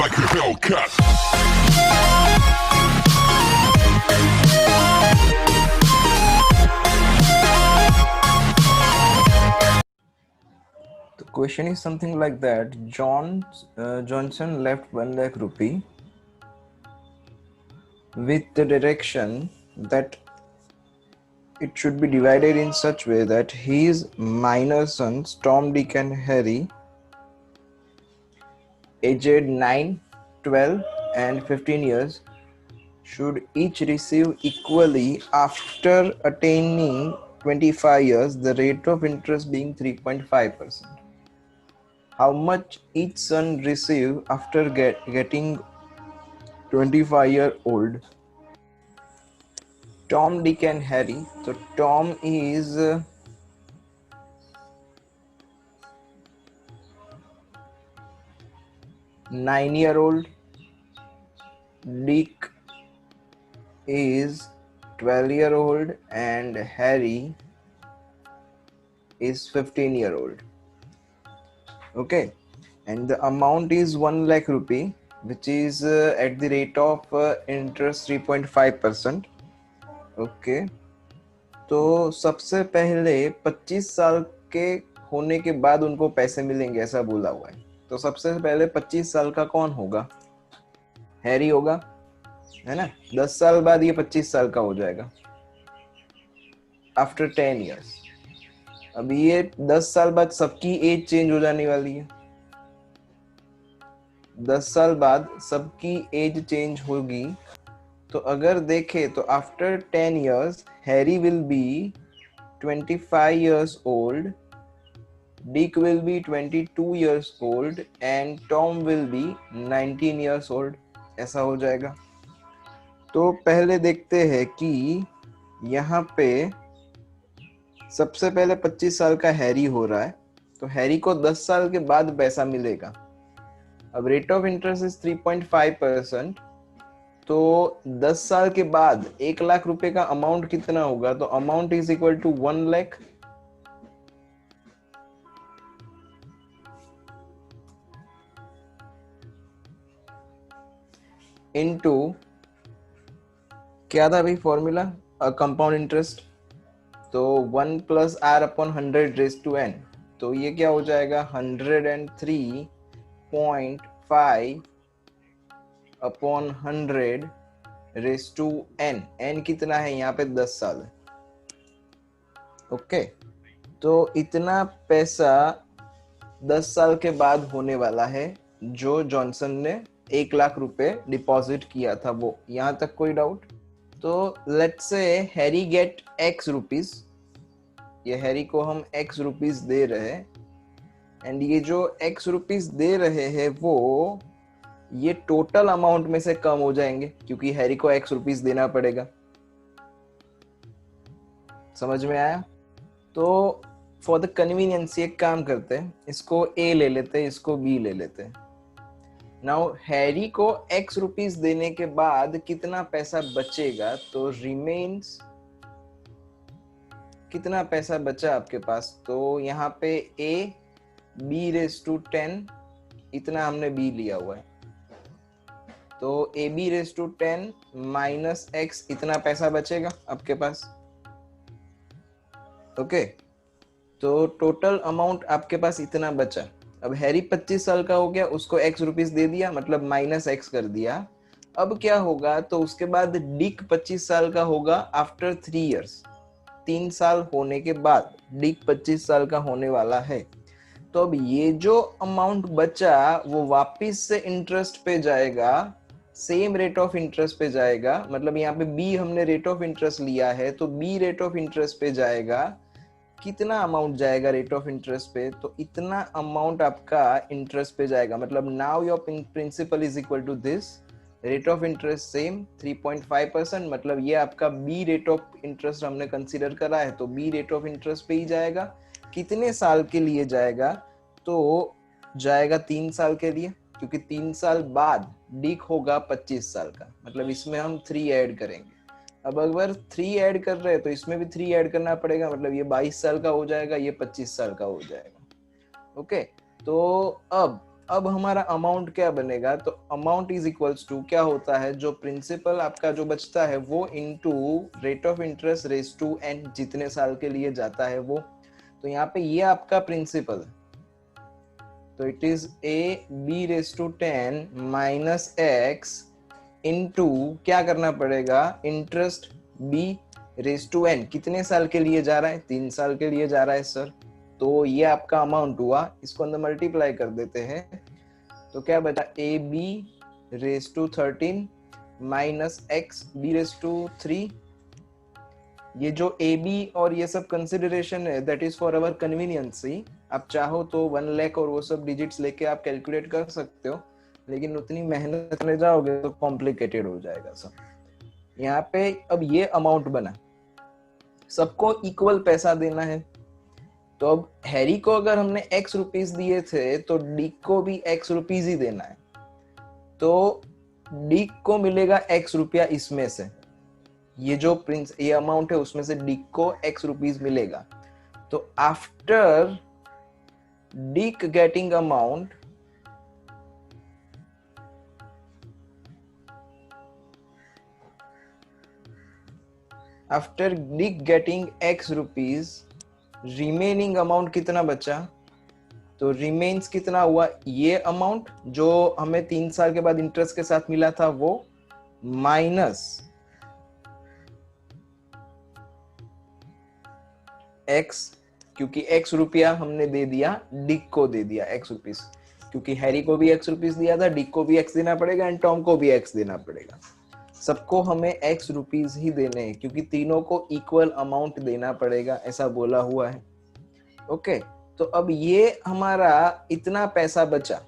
like a Hellcat. The question is something like that. Johnson left 1 lakh rupee with the direction that it should be divided in such way that his minor sons Tom, Dick and Harry, aged 9, 12 and 15 years, should each receive equally after attaining 25 years, the rate of interest being 3.5%. How much each son receive after getting 25-year-old? Tom, Dick and Harry. So Tom is 9-year-old, Dick is 12-year-old and Harry is 15-year-old. Okay, and the amount is 1 lakh rupee, which is at the rate of interest 3.5%. Okay, तो सबसे पहले 25 साल के होने के बाद उनको पैसे मिलेंगे ऐसा बोला हुआ है। तो सबसे पहले 25 साल का कौन होगा? हैरी होगा, है ना। 10 साल बाद ये 25 साल का हो जाएगा आफ्टर 10 इयर्स। अब ये 10 साल बाद सबकी एज चेंज हो जाने वाली है। 10 साल बाद सबकी एज चेंज होगी। तो अगर देखें तो after 10 years Harry will be 25 years old, Dick will be 22 years old and Tom will be 19 years old, ऐसा हो जाएगा। तो पहले देखते हैं कि यहाँ पे सबसे पहले 25 साल का हैरी हो रहा है, तो हैरी को 10 साल के बाद पैसा मिलेगा। अब रेट ऑफ इंटरेस्ट इज 3.5%, तो 10 साल के बाद 1 लाख रुपए का अमाउंट कितना होगा? तो amount is equal to 1 lakh into क्या था भाई फॉर्मूला? कंपाउंड इंटरेस्ट, तो 1 plus R upon 100 raise to N. तो ये क्या हो जाएगा? 103.5 upon 100 raise to N. N कितना है यहाँ पे? 10 साल है। ओके, तो इतना पैसा 10 साल के बाद होने वाला है जो जॉनसन ने 1 लाख रुपए डिपॉजिट किया था। वो यहाँ तक कोई डाउट? तो let's say Harry get x rupees, ये हैरी को हम x रुपीस दे रहे हैं, एंड ये जो x रुपीस दे रहे हैं वो ये टोटल अमाउंट में से कम हो जाएंगे क्योंकि हैरी को x रुपीस देना पड़ेगा। समझ में आया? तो फॉर द कन्वीनियंस एक काम करते हैं, इसको a ले लेते हैं, इसको b ले लेते हैं। नाउ हैरी को x रुपीस देने के बाद कितना पैसा बचेगा? तो रिमेन्स, कितना पैसा बचा आपके पास? तो यहाँ पे a b रेज टू 10, इतना हमने b लिया हुआ है, तो A B raise to 10 minus X, इतना पैसा बचेगा आपके पास। ओके, तो टोटल अमाउंट आपके पास इतना बचा। अब हैरी 25 साल का हो गया, उसको x रुपीस दे दिया, मतलब माइनस एक्स कर दिया। अब क्या होगा? तो उसके बाद डिक 25 साल का होगा आफ्टर 3 इयर्स, 3 साल होने के बाद डिक 25 साल का होने वाला है। तो अब ये जो अमाउंट बचा वो वापिस से इंटरेस्ट पे जाएगा, सेम रेट ऑफ इंटरेस्ट पे जाएगा। मतलब यहाँ पे b हमने रेट ऑफ इंटरेस्ट लिया है, तो b रेट ऑफ इंटरेस्ट पे जाएगा। कितना अमाउंट जाएगा रेट ऑफ इंटरेस्ट पे? तो इतना अमाउंट आपका इंटरेस्ट पे जाएगा। मतलब now your principal is equal to this, rate of interest same 3.5%, मतलब ये आपका b रेट ऑफ इंटरेस्ट हमने कंसीडर करा है, तो b रेट ऑफ इंटरेस्ट पे ही जाएगा। कितने साल के लिए जाएगा? तो जाएगा 3 साल के लिए, क्योंकि 3 साल बाद डिक होगा 25 साल का, मतलब इसमें हम 3 ऐड करेंगे। अब अगर 3 ऐड कर रहे हैं तो इसमें भी 3 ऐड करना पड़ेगा, मतलब ये 22 साल का हो जाएगा, ये 25 साल का हो जाएगा। ओके, तो अब अब हमारा अमाउंट क्या बनेगा, तो अमाउंट इज इक्वल्स टू क्या होता है, जो प्रिंसिपल आपका जो बचता है वो into rate of interest raise to N, जितने साल के लिए जाता है वो। तो यहाँ पे ये आपका प्रिंसिपल, तो it is A B raise to 10 minus X into क्या करना पड़ेगा, interest B raise to N, कितने साल के लिए जा रहा है, 3 साल के लिए जा रहा है सर। तो ये आपका अमाउंट हुआ, इसको अंदर मल्टीप्लाई कर देते हैं, तो क्या बचा, A B raise to 13 minus X B raise to 3। ये जो ए बी और ये सब कंसिडरेशन है that is for our conveniences. आप चाहो तो 1 लाख और वो सब डिजिट्स लेके आप कैलकुलेट कर सकते हो, लेकिन उतनी मेहनत करने जाओगे तो कॉम्प्लिकेटेड हो जाएगा सब। यहाँ पे अब ये अमाउंट बना, सबको इक्वल पैसा देना है। तो अब हैरी को अगर हमने एक्स रुपीस दिए थे तो डिक को भी एक्स रुपीस ही देना है। तो डिक को मिलेगा एक्स रुपया इसमें से, ये जो प्रिंस ये अमाउंट है उसमें से डिक को एक्स रुपीस मिलेगा। तो after Dick getting amount, after Dick getting x rupees, remaining amount कितना बचा, तो रिमेन्स कितना हुआ, ये अमाउंट जो हमें 3 साल के बाद इंटरेस्ट के साथ मिला था वो, माइनस एक्स, क्योंकि एक्स रुपया हमने दे दिया, डिक को दे दिया एक्स रुपीस, क्योंकि हैरी को भी एक्स रुपीस दिया था, डिक को भी एक्स देना पड़ेगा एंड टॉम को भी एक्स देना पड़ेगा। सबको हमें एक्स रुपीस ही देने हैं क्योंकि तीनों को इक्वल अमाउंट देना पड़ेगा, ऐसा बोला हुआ है। ओके, तो अब ये हमारा इतना पैसा बचा।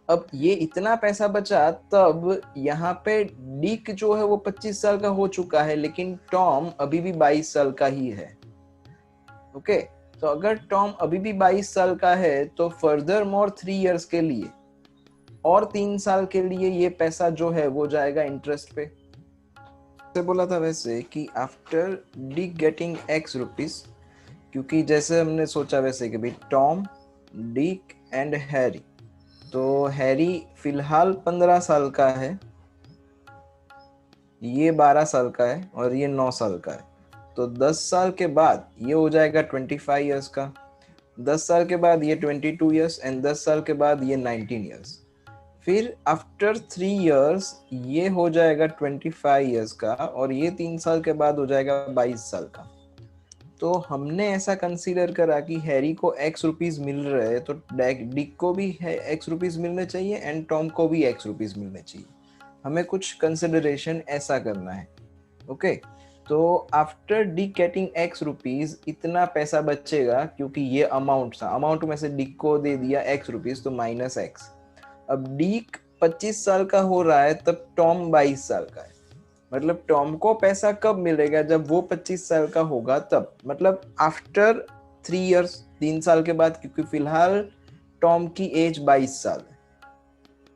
अब ये इतना पैसा बचा, तब यहाँ पे डिक जो है वो 25 साल का हो चुका है, लेकिन टॉम अभी भी 22 साल का ही है। ओके, तो अगर टॉम अभी भी 22 साल का है तो फर्दर मोर 3 इयर्स के लिए और 3 साल के लिए ये पैसा जो है वो जाएगा इंटरेस्ट पे। से बोला था वैसे कि after Dick getting x rupees, क्योंकि जैसे हमने सोचा वैसे कि भाई टॉम, डिक एंड हैरी, तो हैरी फिलहाल 15 साल का है, ये 12 साल का है और ये 9 साल का है। तो 10 साल के बाद ये हो जाएगा 25 इयर्स का, 10 साल के बाद ये 22 इयर्स एंड 10 साल के बाद ये 19 इयर्स। फिर आफ्टर 3 इयर्स ये हो जाएगा 25 इयर्स का और ये 3 साल के बाद हो जाएगा 22 साल का। तो हमने ऐसा कंसीडर करा कि हैरी को एक्स रुपीस मिल रहे हैं तो डिक को भी एक्स रुपीस मिलने चाहिए एंड टॉम को भी एक्स रुपीस मिलने चाहिए। हमें कुछ कंसिडरेशन ऐसा करना है। ओके, तो after Dick getting x rupees इतना पैसा बचेगा, क्योंकि ये अमाउंट था, अमाउंट में से डिक को दे दिया एक्स रुपीस, तो माइनस एक्स। अब डिक 25 साल का हो रहा है तब टॉम 22 साल का है, मतलब टॉम को पैसा कब मिलेगा, जब वो 25 साल का होगा तब, मतलब आफ्टर 3 इयर्स, 3 साल के बाद, क्योंकि फिलहाल टॉम की एज 22 साल है।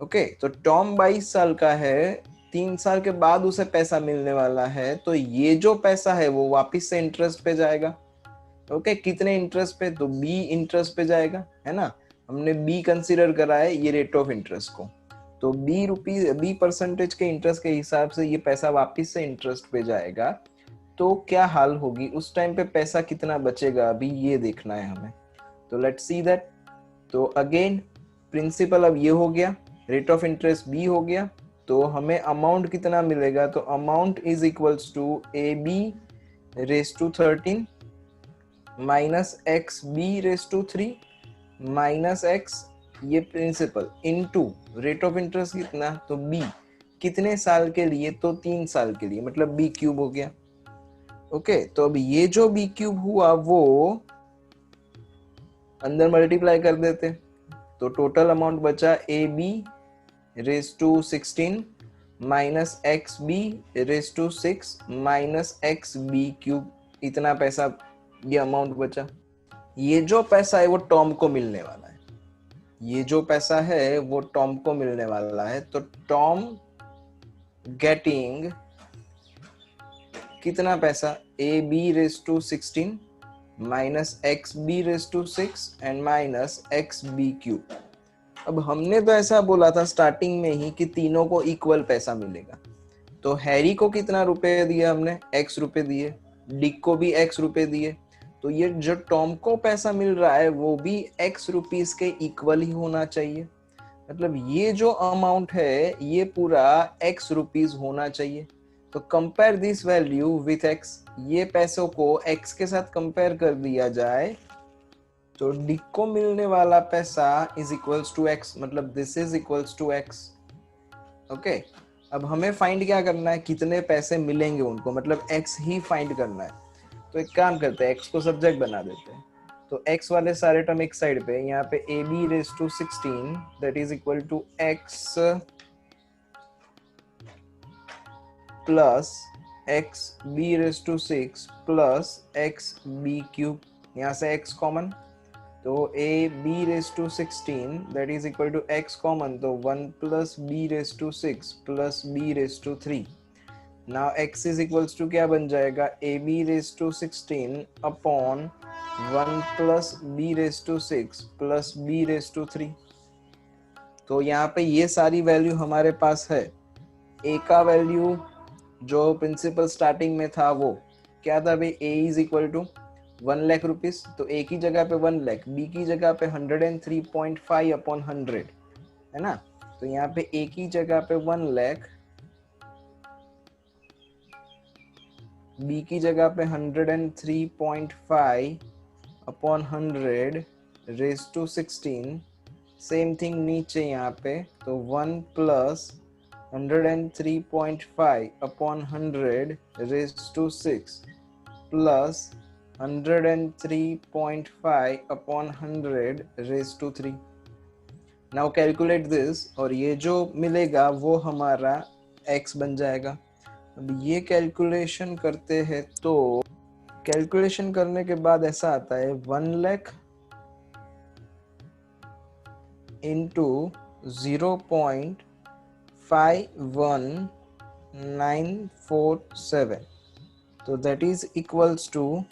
ओके, तो टॉम 22 साल का है, 3 साल के बाद उसे पैसा मिलने वाला है, तो ये जो पैसा है वो वापस से इंटरेस्ट पे जाएगा। ओके, कितने इंटरेस्ट पे, तो बी इंटरेस्ट पे जाएगा, है ना। हमने बी कंसीडर करा है ये रेट ऑफ इंटरेस्ट को, तो बी परसेंटेज के इंटरेस्ट के हिसाब से ये पैसा वापस से इंटरेस्ट पे जाएगा। तो क्या हाल होगी उस टाइम पे, पैसा कितना बचेगा अभी ये देखना है हमें। तो लेट्स सी दैट। तो अगेन प्रिंसिपल अब ये हो गया, रेट ऑफ इंटरेस्ट बी हो गया, तो हमें अमाउंट कितना मिलेगा, तो amount is equals to A B raise to 13 minus X B raise to 3 minus X, ये principal, into rate of interest कितना, तो बी कितने साल के लिए, तो 3 साल के लिए, मतलब बी क्यूब हो गया। ओके, तो अब ये जो बी क्यूब हुआ वो अंदर मल्टीप्लाई कर देते, तो टोटल अमाउंट बचा A B raise to 16 minus X B raise to 6 minus X B cube, इतना पैसा, ये अमाउंट बचा। ये जो पैसा है वो टॉम को मिलने वाला है, ये जो पैसा है वो टॉम को मिलने वाला है। तो टॉम गेटिंग कितना पैसा, A B raise to 16 minus X B raise to 6 and minus X B cube. अब हमने तो ऐसा बोला था स्टार्टिंग में ही कि तीनों को इक्वल पैसा मिलेगा, तो हैरी को कितना रुपए दिए हमने, x रुपए दिए, डिक को भी x रुपए दिए, तो ये जो टॉम को पैसा मिल रहा है वो भी x रुपीस के इक्वल ही होना चाहिए। मतलब ये जो अमाउंट है ये पूरा x रुपीस होना चाहिए। तो compare this value with x, ये पैसों को x के साथ कंपेयर कर दिया जाए तो डिक को मिलने वाला पैसा इज इक्वल्स टू x, मतलब this is equals to x। Okay, अब हमें फाइंड क्या करना है, कितने पैसे मिलेंगे उनको, मतलब x ही फाइंड करना है। तो एक काम करते हैं, x को सब्जेक्ट बना देते हैं। तो x वाले सारे टर्म एक साइड पे, यहाँ पे ab raise to 16 that is equal to x plus x b raise to 6 plus x b cube, यहाँ से x कॉमन, तो a b raise to 16 that is equal to x common, तो 1 plus b raise to 6 plus b raise to 3। Now x is equals to क्या बन जाएगा, ab raise to 16 upon 1 plus b raise to 6 plus b raise to 3। तो यहाँ पे ये सारी value हमारे पास है। a का वैल्यू जो प्रिंसिपल स्टार्टिंग में था वो क्या था भाई, a is equal to 1 lakh rupees, तो a की जगह पे 1 लाख, b की जगह पे 103.5 अपॉन 100 है ना। तो यहाँ पे a की जगह पे 1 लाख, b की जगह पे 103.5 upon 100 raise to 16, same thing नीचे यहाँ पे, तो 1 plus 103.5 upon 100 raise to 6 plus 103.5 upon 100 raise to 3। Now calculate this, और ये जो मिलेगा वो हमारा x बन जाएगा। अब ये कैलकुलेशन करते हैं तो कैलकुलेशन करने के बाद ऐसा आता है 1 लाख इंटू 0.51947, तो that is equals to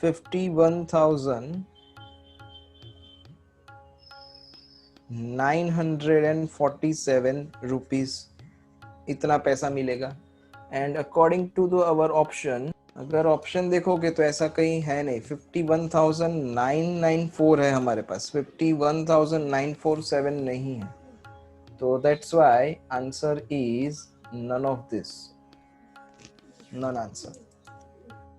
51,947 rupees, इतना पैसा मिलेगा। And according to the our option, अगर ऑप्शन देखोगे तो ऐसा कहीं है नहीं, 51,994 है हमारे पास, 51,947 नहीं है। तो that's why answer is none of this, none answer.